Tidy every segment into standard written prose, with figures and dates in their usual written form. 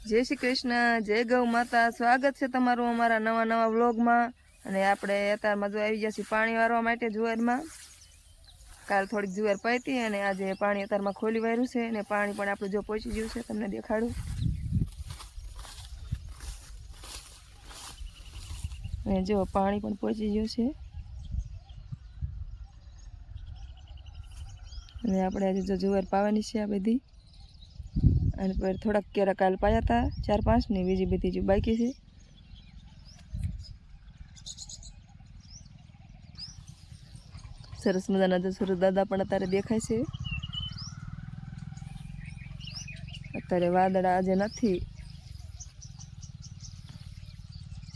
જય શ્રી કૃષ્ણ, જય ગૌ માતા। સ્વાગત છે તમારું અમારા નવા વ્લોગમાં। અને આપણે અત્યારમાં જો આવી ગયા છીએ પાણી વારવા માટે જુવારમાં। કાલ થોડીક જુવાર પાઈતી અને આજે પાણી અત્યારમાં ખોલી વાર્યું છે અને પાણી પણ આપણે જો પહોંચી ગયું છે, તમને દેખાડું। અને જો પાણી પણ પહોંચી ગયું છે અને આપણે આજે જો જુવાર પાવાની છે આ બધી। અને પર થોડાક કેરા કાલ પાયા હતા 4-5 ને બીજી બધી જો બાકી છે। સરસ મજાના જો સુરત દાદા પણ અત્યારે દેખાય છે। અત્યારે વાદળા આજે નથી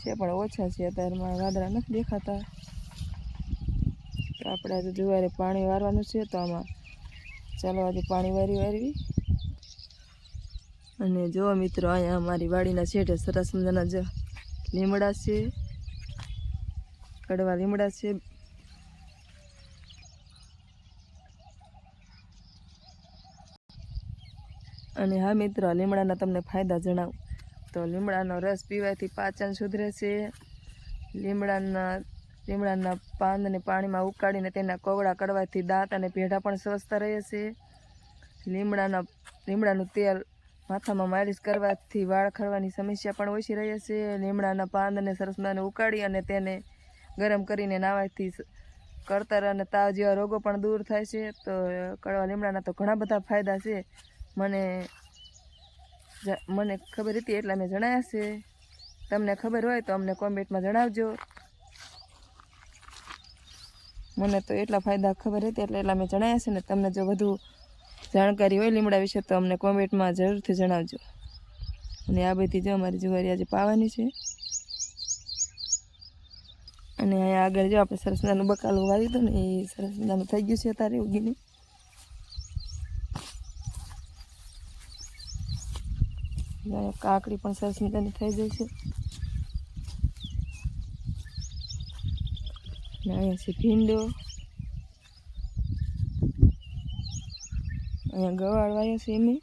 છે પણ ઓછા છે, અત્યારમાં વાદળા નથી દેખાતા। તો આપણે આજે જુવારે પાણી વારવાનું છે, તો આમાં ચાલો આજે પાણી વારવી। અને જો મિત્રો અહીંયા અમારી વાડીના છેડે સરસ મજાના જો લીમડા છે, કડવા લીમડા છે। અને હા મિત્રો, લીમડાના તમને ફાયદા જણાવું તો લીમડાનો રસ પીવાથી પાચન સુધરે છે। લીમડાના પાનને પાણીમાં ઉકાળીને તેના કોવળા કડવાથી દાંત અને પેઢા પણ સ્વસ્થ રહે છે। લીમડાનું તેલ માથામાં માલિશ કરવાથી વાળ ખરવાની સમસ્યા પણ ઓછી રહે છે। લીમડાના પાનને સરસ મજાને ઉકાળી અને તેને ગરમ કરીને નાહવાથી કળતર અને તાવ જેવા રોગો પણ દૂર થાય છે। તો કડવા લીમડાના તો ઘણા બધા ફાયદા છે, મને ખબર હતી એટલા મેં જણાવ્યા છે। તમને ખબર હોય તો અમને કોમેન્ટમાં જણાવજો। મને તો એટલા ફાયદા ખબર હતી એટલા મેં જણાવ્યા છે ને તમને જો વધુ જાણકારી હોય લીમડા વિશે તો અમને કોમેન્ટમાં જરૂરથી જણાવજો। અને આ બધી જો અમારી જુવારી આજે પાવાની છે। અને અહીંયા આગળ જો આપણે સરસ મજાનું બકાલું વાવ્યું હતું ને એ સરસ મજાનું થઈ ગયું છે અત્યારે ઉગીને। કાકડી પણ સરસ મજાની થઈ જાય છે। અને અહીંયા છે ભીંડો, અહીંયા ગવાળ વાયો છે એમે,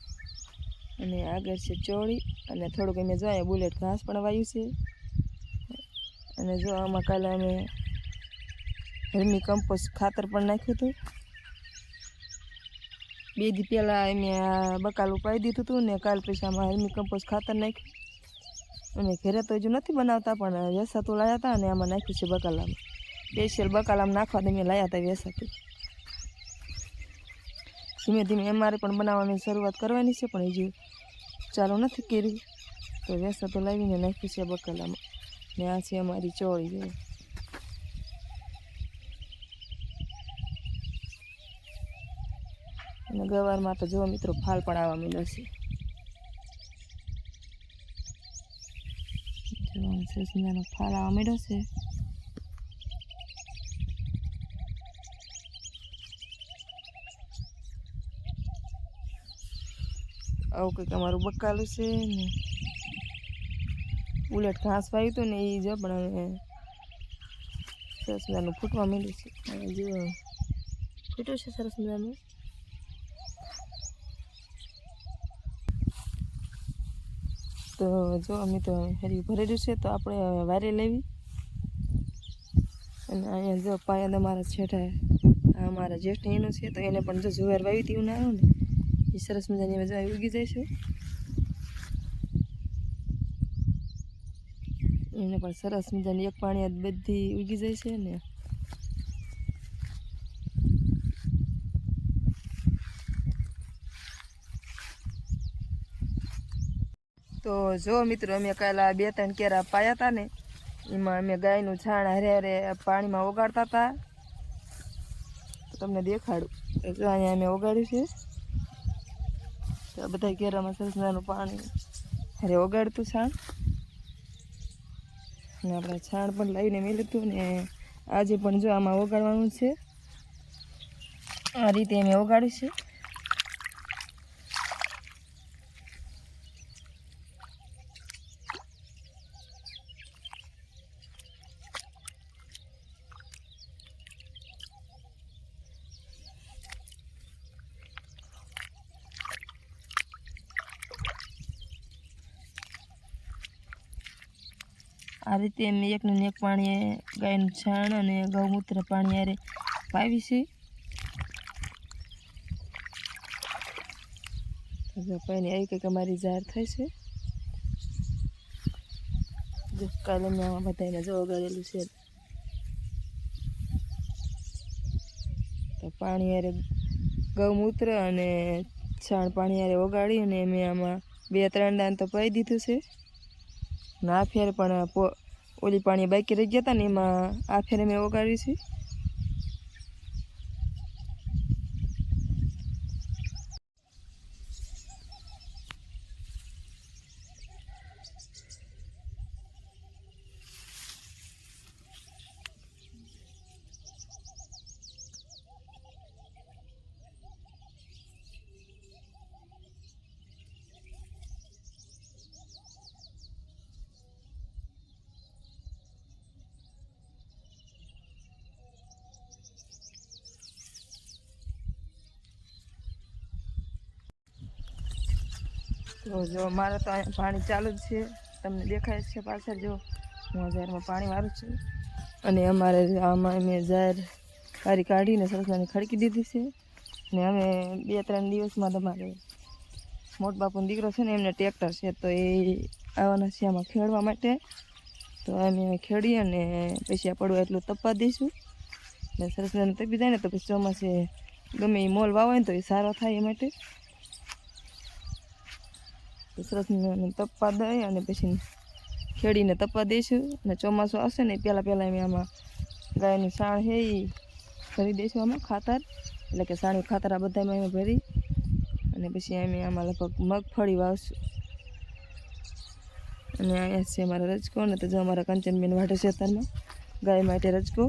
અને આગળ છે ચોળી, અને થોડુંક એમે જો અહીંયા બુલેટ ઘાસ પણ વાયું છે। અને જો આમાં કાલે અમે હર્મી કમ્પોસ્ટ ખાતર પણ નાખ્યું હતું। 2 દી પહેલાં અમે આ બકાલું પાઈ દીધું હતું ને કાલ પછી આમાં હર્મી કમ્પોસ્ટ ખાતર નાખ્યું। અને ઘરે તો હજુ નથી બનાવતા પણ વેસાતું લાવ્યા હતા અને આમાં નાખ્યું છે બકાલામાં। સ્પેશિયલ બકાલામાં નાખવા દે મેં લાવ્યા હતા વેસાતું। ધીમે ધીમે અમારે પણ બનાવવાની શરૂઆત કરવાની છે પણ હજુ ચાલુ નથી કરી। તો વેસાતું લાવીને નાખ્યું છે બકાલામાં। ને આ છે અમારી ચોળી જેવું। અને ગવારમાં તો જો મિત્રો ફાલ પણ આવવા માંડ્યો છે। સરસ મજાનો ફાલ આવવા માંડ્યો છે। આવું કંઈક અમારું બકાલું છે ને બુલેટ ઘાસ વાવ્યું હતું ને એ જો પણ હવે સરસ મજાનું ફૂટવા માંડ્યું છે। જો ફૂટ્યું છે સરસ મજાનું। તો જો અમે તો હરી ભરેલું છે તો આપણે વારે લેવી। અને અહીંયા જો પાયા અમારા છેઠા અમારા જેઠ એનું છે તો એને પણ જો જુવાર વાવી હતી એવું ના આવ્યું ને એ સરસ મજાની હવે જો ઉગી જાય છે। એને પણ સરસ મજાની એક પાણી બધી ઉગી જાય છે ને। તો જો મિત્રો અમે કાલે 2-3 કેરા પાયા હતા ને એમાં અમે ગાયનું છાણ હારે હારે પાણીમાં ઓગાળતા હતા। તો તમને દેખાડું જો અહીંયા અમે ઓગાળ્યું છે। તો આ બધા કેરામાં સરસ મજાનું પાણી હારે ઓગાળતું છાણ। અને આપણે છાણ પણ લાવીને મેળ્યું હતું ને આજે પણ જો આમાં ઓગાળવાનું છે। આ રીતે અમે ઓગાળ્યું છે। આ રીતે મેં એકને એક પાણીએ ગાયનું છાણ અને ગૌમૂત્ર પાણી હારે પાવી છે. પાણી આવી કંઈક અમારી જાર થાય છે. જો કાલે મેં આમાં બધાને જો ઓગાળેલું છે. તો પાણી હારે ગૌમૂત્ર અને છાણ પાણી હારે ઓગાળી અને મેં આમાં 2-3 દાન તો પાઈ દીધું છે. અને આ ફેર પણ ઓલી પાણી બાકી રહી ગયા હતા ને એમાં આ ફેરે મેં ઓગાળ્યું છે. તો જો મારે તો અહીંયા પાણી ચાલુ જ છે, તમને દેખાય છે પાછળ. જો હું જારમાં પાણી વાળું છું અને અમારે આમાં મેં જાર વારી કાઢીને સરસનાની ખડકી દીધી છે. ને અમે 2-3 દિવસમાં તમારે મોટ બાપુનો દીકરો છે ને એમને ટ્રેક્ટર છે તો એ આવવાના છે આમાં ખેડવા માટે. તો અમે ખેડી અને પછી આ પડવા એટલું તપવા દઈશું. ને સરસનાને તપી જાય ને તો પછી ચોમાસે ગમે એ મોલ વાવો ને તો એ સારો થાય એ માટે. તો સરસનાને તપવા દઈ અને પછી ખેડીને તપવા દઈશું. અને ચોમાસું આવશે ને પહેલાં અમે આમાં ગાયનું સાણ છે એ ભરી દઈશું આમાં ખાતર, એટલે કે સાણિયું ખાતર આ બધામાં અમે ભરી અને પછી અમે આમાં લગભગ મગફળી વાવશું. અને અહીંયા છે અમારો રજકો. ને તો જો અમારા કંચનબેન વાઢે છે અત્યારમાં ગાય માટે રજકો.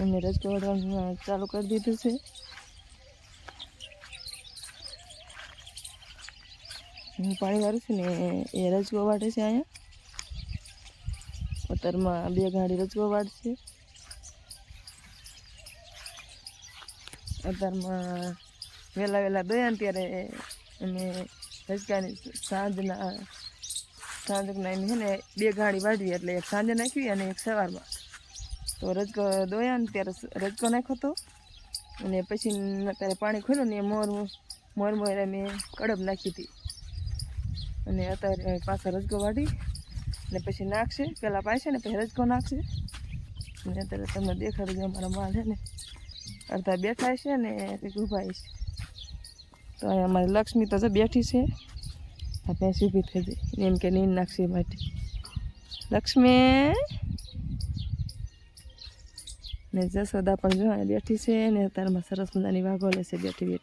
એમને રજકો વાઢવાનું ચાલુ કરી દીધું છે. હું પાણી વાળું છું ને એ રજકો વાઢે છે. અહીંયા અત્યારમાં 2 ગાડી રજકો વાળશે. અત્યારમાં વહેલા દોયા ને ત્યારે અમે રજકાની સાંજના એમ છે ને 2 ગાડી વાઢવી, એટલે એક સાંજે નાખવી અને એક સવારમાં. તો રજકો દોયા ને ત્યારે રજકો નાખ્યો હતો અને પછી અત્યારે પાણી ખોલ્યું ને મોર મેં કડબ નાખી હતી. અને અત્યારે પાછા રજકો વાઢી ને પછી નાખશે. પહેલાં પાશે ને પછી રજકો નાખશે. અને અત્યારે તમને દેખાડી દો અમારા માલ છે ને અડધા બેઠા છે ને કંઈક ઊભા છે. તો અહીંયા અમારી લક્ષ્મી તો જો બેઠી છે. આ ભેંસ ઊભી થઈ જાય એમ કે નીંદ નાખશે એ માટે. લક્ષ્મી ને જસોદા પણ જો અહીંયા બેઠી છે ને અત્યારમાં સરસ મજાની વાઘો લે છે બેઠી.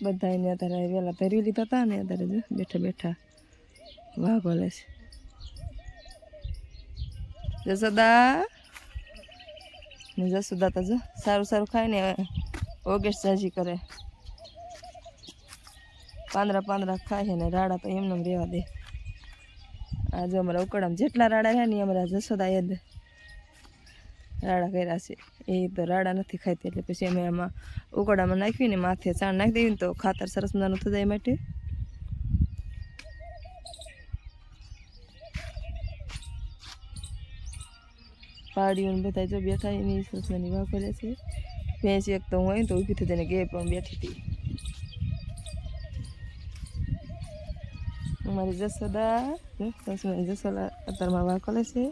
બધા એને અત્યારે વહેલા ધરી લીધા હતા ને અત્યારે જો બેઠા વાઘો લે છે. જસોદા તો જો સારું ખાય ને ઓગેશ જાજી કરે. પાંદડા ખાય છે ને રાડા તો એમને રહેવા દે. આ જો અમારા ઉકળામાં જેટલા રાડા છે ને અમારા જસોદાએ જ રાડા કર્યા છે. એ તો રાડા નથી ખાતી એટલે પછી અમે આમાં ઉકળામાં નાખીને માથે ચાણ નાખી દઈએ ને તો ખાતર સરસ મજાનું થઈ જાય માટે. પાડીઓને બધા જો બેઠા એની સરસ મજાની વાહ કરે છે. ભેંસ એક તો હોય તો ઊભી થઈ જઈને ગે પણ બેઠી હતી. અમારી જસોદા અત્યારમાં વાહ કરે છે.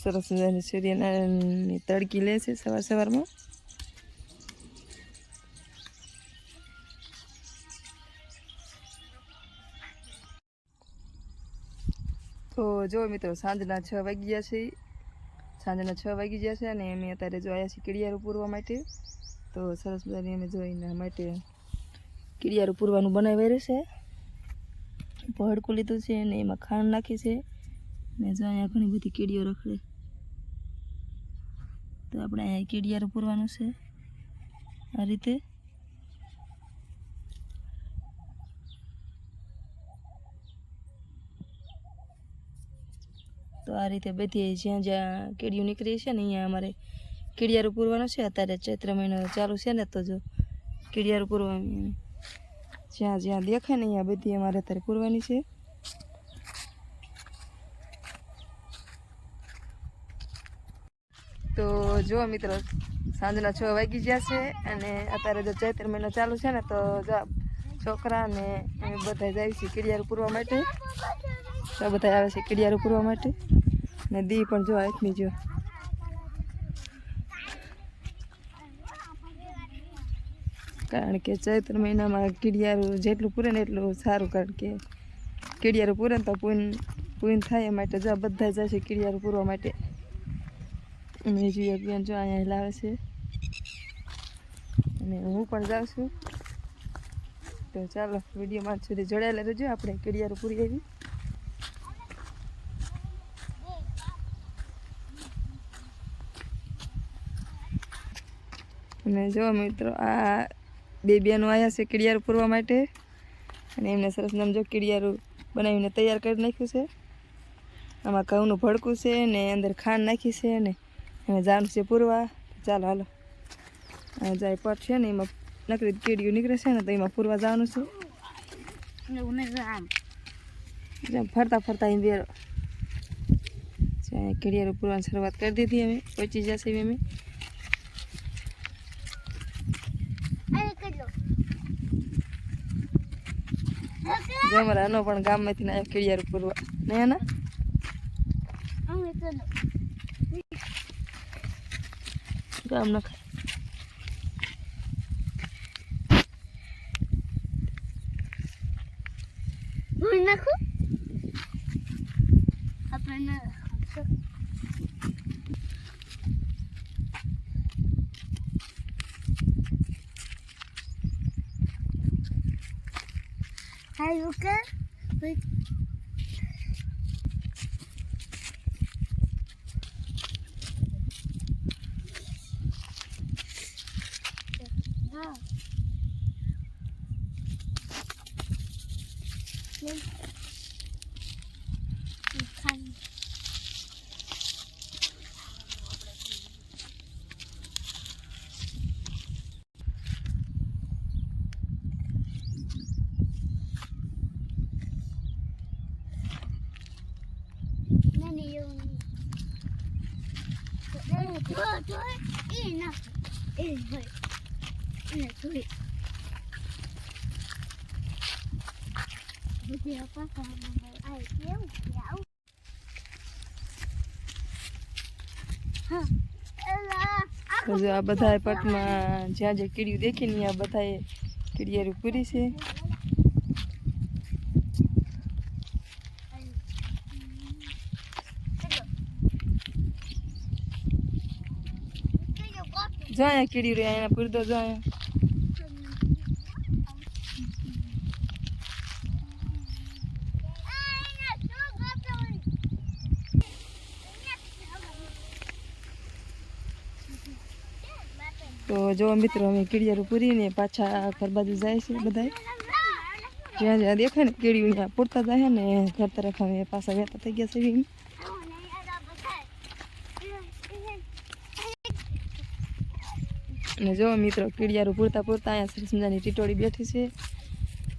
સરસ મજાની સૂર્યનારાયણની તડકી લે છે સવારમાં. તો જો મિત્રો સાંજના 6 વાગી ગયા છે. અને અમે અત્યારે જો આવ્યા છીએ કીડિયારું પૂરવા માટે. તો સરસ મજાની અમે જોઈને માટે કીડિયારું પૂરવાનું બનાવી રહેશે. ભડકું લીધું છે અને એમાં ખાંડ નાખી છે. ને જો અહીંયા ઘણી બધી કીડીઓ રખડે. તો આપણે અહીંયા કીડિયારું પૂરવાનું છે આ રીતે. તો આ રીતે બધી જ્યાં કીડીઓ નીકળી છે ને અહીંયા અમારે કીડિયારું પૂરવાનું છે અત્યારે ચૈત્ર મહિનો ચાલુ છે ને તો જો કીડિયારું પૂરવાનું જ્યાં જ્યાં દેખાય ને અહીંયા બધી અમારે અત્યારે પૂરવાની છે. તો જો મિત્રો સાંજના 6 વાગી ગયા છે અને અત્યારે જો ચૈત્ર મહિનો ચાલુ છે ને તો જો છોકરા ને અમે બધા જાય છે કીડિયારું પૂરવા માટે. તો બધા આવે છે કીડિયારું પૂરવા માટે ને દી પણ જો આથમી જો કારણ કે ચૈત્ર મહિનામાં કીડિયારું જેટલું પૂરે ને એટલું સારું કારણ કે કીડિયારું પૂરે ને તો પૂન થાય એ માટે જો બધા જાય છે કીડિયારું પૂરવા માટે. અને જોઈએ બેન જો અહીંયા લાવે છે અને હું પણ જાઉં છું. તો ચાલો વિડીયોમાં સુધી જોડાયેલા રહેજો. આપણે કીડિયારું પૂરી આવી અને જો મિત્રો આ બે બેનો આવ્યા છે કીડિયારું પૂરવા માટે અને એમને સરસ નામ જો કીડિયારું બનાવીને તૈયાર કરી નાખ્યું છે. આમાં ઘઉંનું ભડકું છે ને અંદર ખાંડ નાખી છે ને અને જાણ છે પૂરવા. ચાલો હાલો જાય પટ છે ને એમાં નકરી કીડીયું નીકળે છે ને તો એમાં પૂરવા જવાનું છે. ફરતા ફરતા એમ બેરો કીડિયારું પૂરવાની શરૂઆત કરી દીધી. અમે પહોંચી જશે અમે. જો અમારા અનો પણ ગામમાંથી આવ્યો કીડિયારું પૂરવા નહીં ના ગામ ન ખાય. નાખું આપણે Hi, Luca. Wait. આ બધા પટમાં જ્યાં જ્યાં કીડીયું દેખીને આ બધા કીડિયારું પૂરી છે. જો અહીંયા કીડી રે અહીંયા પૂરી દો. જો અહીંયા તો જો મિત્રો અમે કીડિયારું પૂરીને પાછા ઘર બાજુ જાય છે બધા. જ્યાં જ્યાં દેખાય ને કીડીયું ત્યાં પૂરતા જાય ને ઘર તરફ અમે પાછા વહેતા થઈ ગયા છે. અને જો મિત્રો કીડિયારું પૂરતા પૂરતા અહીંયા સરસ મજાની ટીટોળી બેઠી છે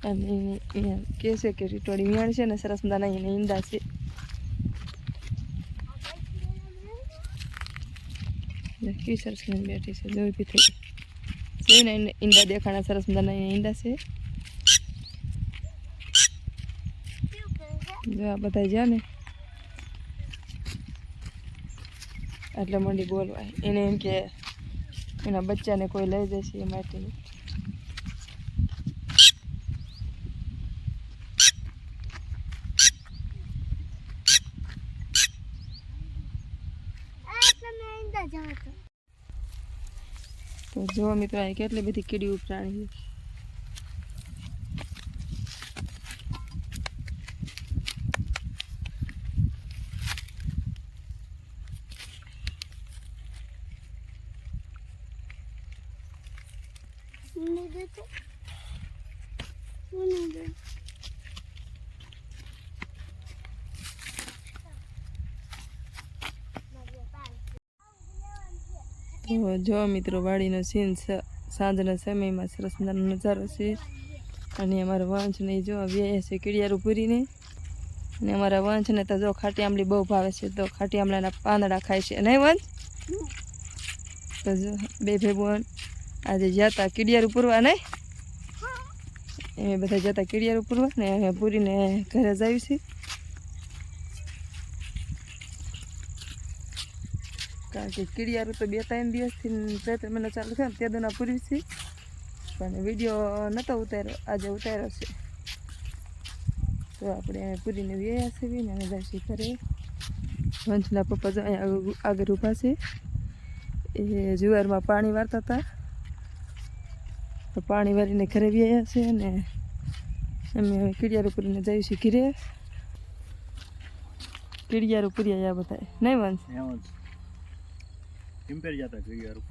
અને અહીંયા કહે છે કે ટીટોળી વિયાણ છે ને સરસ મજાના એને ઈંડા છે. કેવી સરસ મજાની બેઠી છે જોઈ પી થઈ જોઈને ઈંડા દેખાણા સરસ મજાના ઈંડા છે. જો આ બધા જ્યાં ને એટલે મંડી બોલવા એને એમ કે એના બચ્ચાને કોઈ લઈ જશે એ માટે. તો જો મિત્રો અહીં કેટલી બધી કીડીયું પ્રાણી છે. તો જો મિત્રો વાડીનો સીન સાંજના સમયમાં સરસ મજાનો નજારો છે. અને અમારા વંશને જો વ્યાય છે કીડિયારું પૂરીને. અને અમારા વંશને તો જો ખાટી આંબલી બહુ ભાવે છે, તો ખાટી આંબલાના પાંદડા ખાય છે નહીં વંશ? તો જો બે ભેગું આજે જતા કીડિયારું પૂરવા નહીં, એ બધા જતા કીડિયારું પૂરવા ને અમે પૂરીને ઘરે જાવી છીએ. કારણ કે કીડિયારું તો 2-3 દિવસથી ચૈત્ર મહિનો ચાલુ થયો ને તે દુના પૂરી છે, પણ વિડીયો નહોતો ઉતાર્યો, આજે ઉતાર્યો છે. તો આપણે પૂરીને વ્યાયા છીએ ને અમે જઈશું ઘરે. વંશના પપ્પા જો અહીંયા આગળ ઊભા છે, એ જુવારમાં પાણી વાળતા હતા, તો પાણી વાળીને ઘરે વ્યાયા છે ને અમે હવે કીડિયારું પૂરીને જઈશું ઘરે. કીડિયારું પૂરી આવ્યા બધા નહીં વંશ? એમ જ ટેમ્પેર જતા કીડિયારું